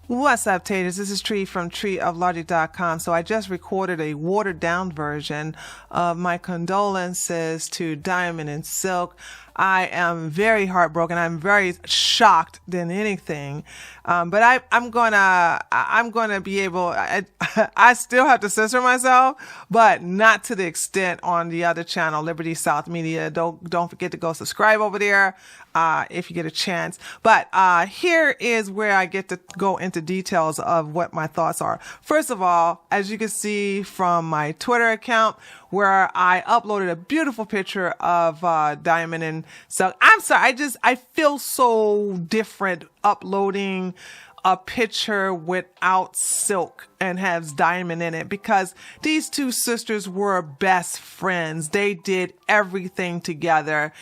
What's up, taters? This is Tree from treeoflogic.com. So I just recorded a watered down version of my condolences to Diamond and Silk. I am very heartbroken. I'm very shocked than anything. But I'm gonna be able, I still have to censor myself, but not to the extent on the other channel, Liberty South Media. Don't forget to go subscribe over there, if you get a chance. But, here is where I get to go into details of what my thoughts are. First of all, as you can see from my Twitter account, where I uploaded a beautiful picture of Diamond and Silk. I'm sorry, I feel so different uploading a picture without Silk and has Diamond in it, because these two sisters were best friends. They did everything together.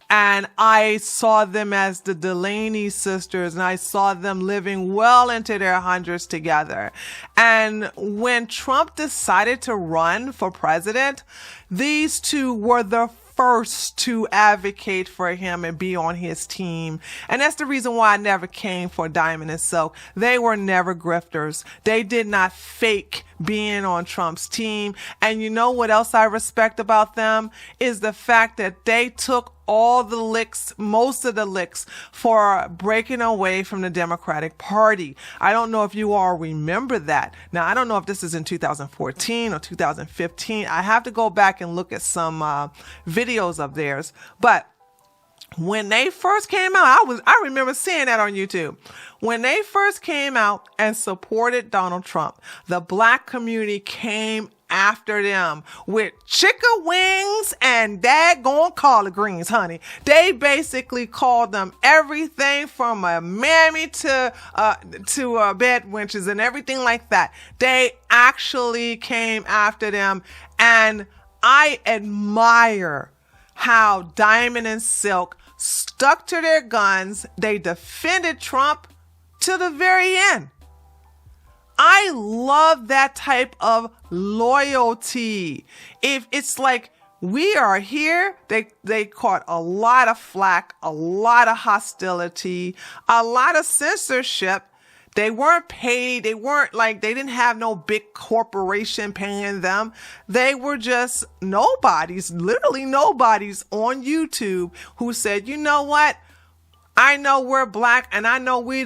And I saw them as the Delaney sisters, and I saw them living well into their hundreds together. And when Trump decided to run for president, these two were the first to advocate for him and be on his team. And that's the reason why I never came for Diamond and Silk. They were never grifters. They did not fake being on Trump's team. And you know what else I respect about them is the fact that they took all the licks, most of the licks, for breaking away from the Democratic Party. I don't know if you all remember that. Now, I don't know if this is in 2014 or 2015. I have to go back and look at some videos of theirs. But when they first came out, I remember seeing that on YouTube. When they first came out and supported Donald Trump, the black community came after them with chicken wings and daggone collard greens, honey. They basically called them everything from a mammy to bed wenches and everything like that. They actually came after them, and I admire how Diamond and Silk stuck to their guns. They defended Trump to the very end. I love that type of loyalty. If it's like, we are here, they caught a lot of flack, a lot of hostility, a lot of censorship. They weren't paid. They didn't have no big corporation paying them. They were just nobodies, literally nobodies on YouTube who said, you know what? I know we're black, and I know we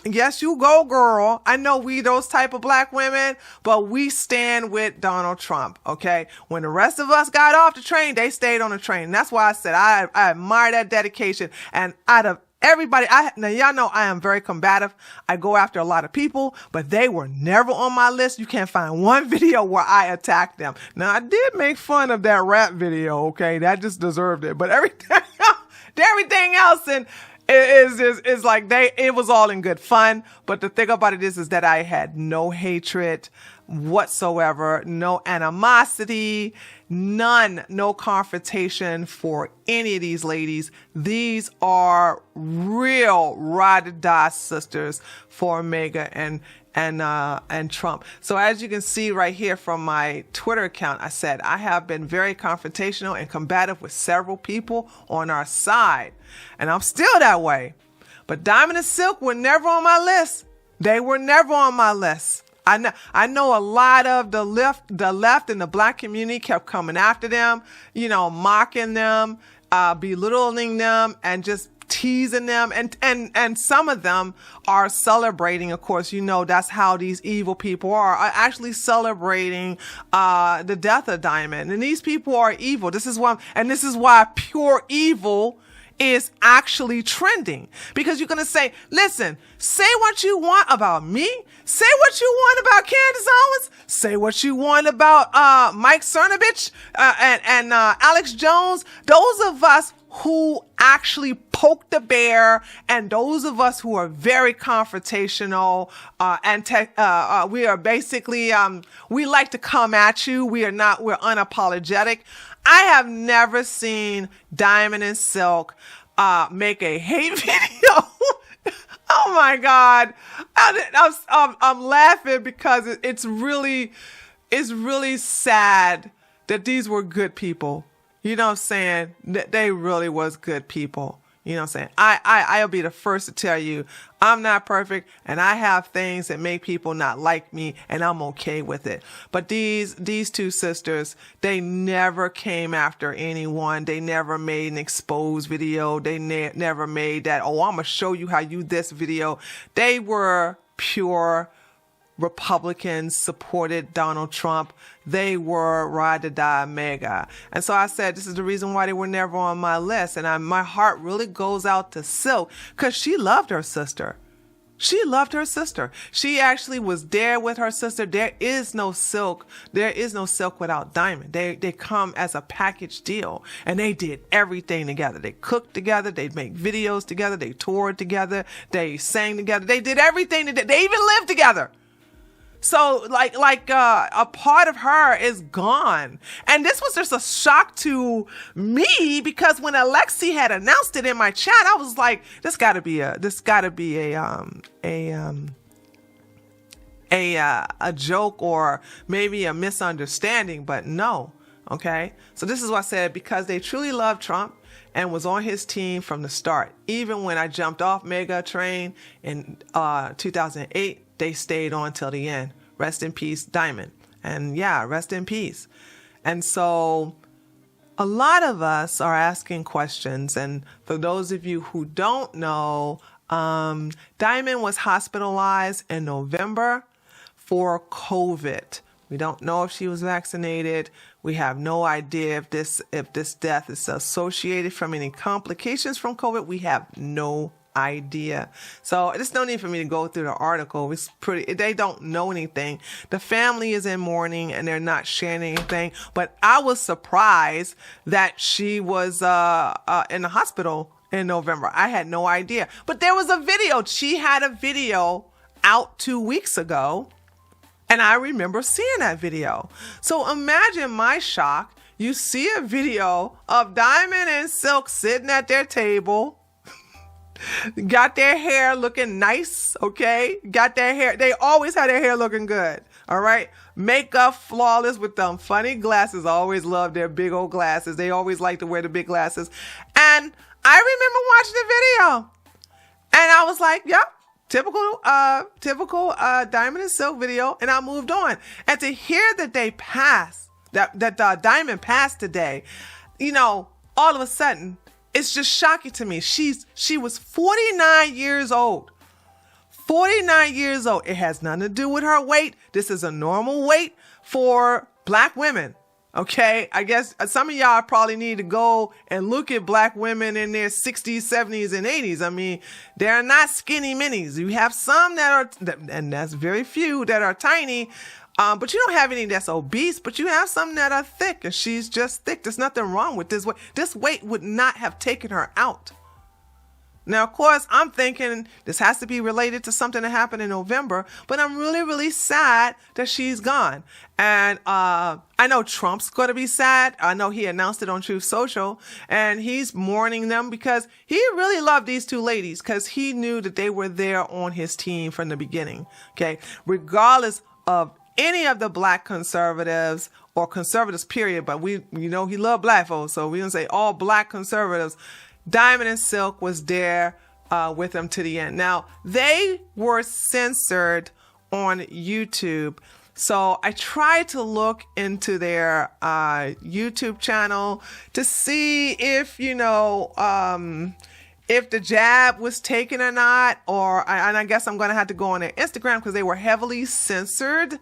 yes, you go, girl. I know we those type of black women, but we stand with Donald Trump, okay? When the rest of us got off the train, they stayed on the train. And that's why I said I admire that dedication. And out of everybody, now y'all know I am very combative. I go after a lot of people, but they were never on my list. You can't find one video where I attacked them. Now, I did make fun of that rap video, okay? That just deserved it. But everything else and is like it was all in good fun. But the thing about it is that I had no hatred whatsoever, no animosity, no confrontation for any of these ladies. These are real ride or die sisters for Mega and Trump. So as you can see right here from my Twitter account, I said I have been very confrontational and combative with several people on our side, and I'm still that way. But Diamond and Silk were never on my list. They were never on my list. I know a lot of the left and the black community kept coming after them, mocking them, belittling them, and just teasing them, and some of them are celebrating. Of course, that's how these evil people are actually celebrating the death of Diamond. And these people are evil. This is why pure evil is actually trending, because you're going to say, listen, say what you want about me. Say what you want about Candace Owens. Say what you want about Mike Cernovich and Alex Jones. Those of us who actually poke the bear, and those of us who are very confrontational, we are basically, we like to come at you. We're unapologetic. I have never seen Diamond and Silk make a hate video. Oh my God. I'm laughing because it's really sad that these were good people. You know what I'm saying? They really was good people. You know what I'm saying? I'll be the first to tell you I'm not perfect and I have things that make people not like me and I'm okay with it. But these two sisters, they never came after anyone. They never made an exposed video. They never made that, oh, I'm going to show you how you this video. They were pure Republicans, supported Donald Trump. They were ride or die mega. And so I said, this is the reason why they were never on my list. And my heart really goes out to Silk because she loved her sister. She loved her sister. She actually was there with her sister. There is no Silk. There is no Silk without Diamond. They come as a package deal, and they did everything together. They cooked together. They make videos together. They toured together. They sang together. They did everything. They even lived together. So a part of her is gone. And this was just a shock to me because when Alexi had announced it in my chat, I was like, this gotta be a joke or maybe a misunderstanding, but no. Okay. So this is what I said, because they truly loved Trump and was on his team from the start. Even when I jumped off Mega Train in 2008, they stayed on till the end. Rest in peace, Diamond. And yeah, rest in peace. And so a lot of us are asking questions. And for those of you who don't know, Diamond was hospitalized in November for COVID. We don't know if she was vaccinated. We have no idea if this death is associated from any complications from COVID. We have no idea. So there's no need for me to go through the article. They don't know anything. The family is in mourning and they're not sharing anything. But I was surprised that she was in the hospital in November. I had no idea. But there was a video. She had a video out 2 weeks ago. And I remember seeing that video. So imagine my shock. You see a video of Diamond and Silk sitting at their table. Got their hair looking nice, okay? Got their hair. They always had their hair looking good, all right? Makeup flawless with them funny glasses. I always loved their big old glasses. They always liked to wear the big glasses. And I remember watching the video. And I was like, yep, typical Diamond and Silk video. And I moved on. And to hear that they passed, that Diamond passed today, you know, all of a sudden, it's just shocking to me. She was 49 years old. 49 years old. It has nothing to do with her weight. This is a normal weight for Black women. Okay. I guess some of y'all probably need to go and look at Black women in their 60s, 70s, and 80s. I mean, they're not skinny minis. You have some that are, and that's very few that are tiny. But you don't have any that's obese, but you have some that are thick, and she's just thick. There's nothing wrong with this weight. This weight would not have taken her out. Now, of course, I'm thinking this has to be related to something that happened in November, but I'm really, really sad that she's gone. And I know Trump's going to be sad. I know he announced it on Truth Social, and he's mourning them because he really loved these two ladies because he knew that they were there on his team from the beginning. Okay, regardless of any of the Black conservatives or conservatives, period. But he loved Black folks. So we don't say all Black conservatives. Diamond and Silk was there with them to the end. Now, they were censored on YouTube. So I tried to look into their YouTube channel to see if, if the jab was taken or not, and I guess I'm going to have to go on their Instagram because they were heavily censored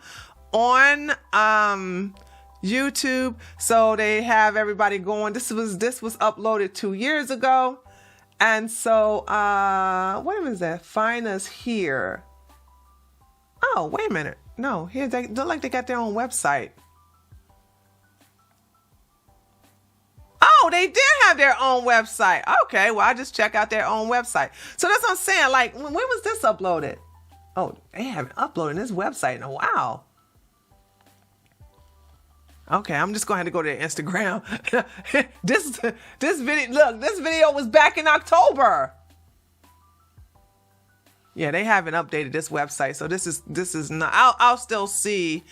on YouTube. So they have everybody going. This was uploaded 2 years ago. And so, what is that? Find us here. Oh, wait a minute. No, here they look like they got their own website. Oh, they did have their own website. Okay, well, I just check out their own website. So that's what I'm saying. Like, when was this uploaded? Oh, they haven't uploaded this website in a while. Okay, I'm just going to have to go to their Instagram. This video was back in October. Yeah, they haven't updated this website. So this is not, I'll still see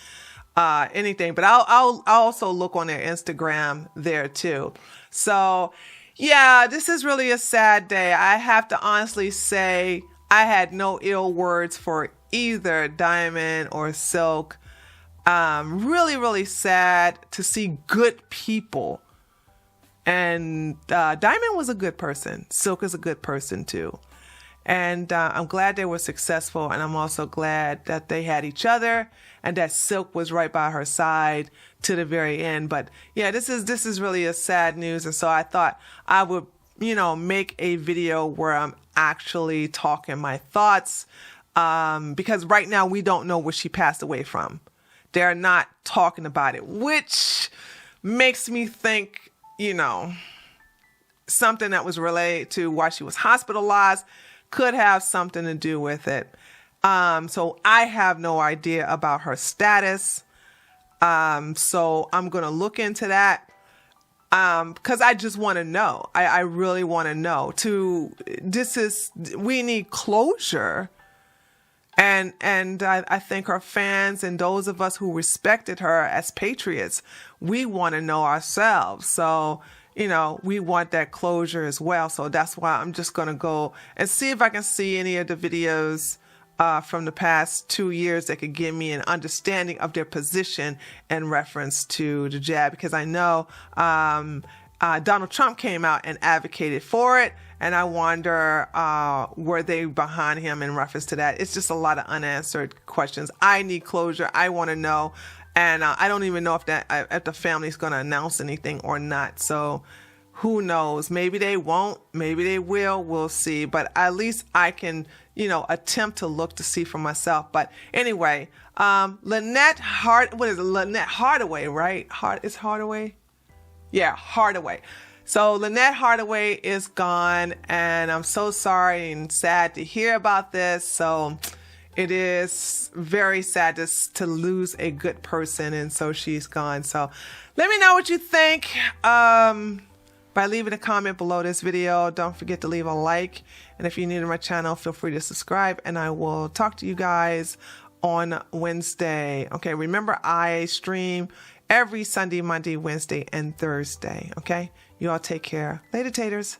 anything, but I'll also look on their Instagram there too. So Yeah, this is really a sad day. I have to honestly say I had no ill words for either Diamond or Silk. Really, really sad to see good people. And Diamond was a good person. Silk is a good person too. And I'm glad they were successful. And I'm also glad that they had each other and that Silk was right by her side to the very end. But yeah, this is really a sad news. And so I thought I would, make a video where I'm actually talking my thoughts. Because right now we don't know what she passed away from. They're not talking about it, which makes me think, something that was related to why she was hospitalized could have something to do with it. So I have no idea about her status. So I'm going to look into that. Because I just want to know. I really want to know. We need closure. And I think her fans and those of us who respected her as patriots, we want to know ourselves. So, we want that closure as well. So that's why I'm just going to go and see if I can see any of the videos from the past 2 years that could give me an understanding of their position in reference to the jab. Because I know Donald Trump came out and advocated for it. And I wonder, were they behind him in reference to that? It's just a lot of unanswered questions. I need closure. I want to know. And I don't even know if the family's going to announce anything or not. So who knows? Maybe they won't. Maybe they will. We'll see. But at least I can, attempt to look to see for myself. But anyway, Lynette Hardaway, right? Is Hardaway? Yeah, Hardaway. So Lynette Hardaway is gone, and I'm so sorry and sad to hear about this. So it is very sad to lose a good person, and so she's gone. So let me know what you think by leaving a comment below this video. Don't forget to leave a like, and if you're new to my channel, feel free to subscribe, and I will talk to you guys on Wednesday. Okay, remember I stream every Sunday, Monday, Wednesday, and Thursday. Okay, you all take care. Later, taters.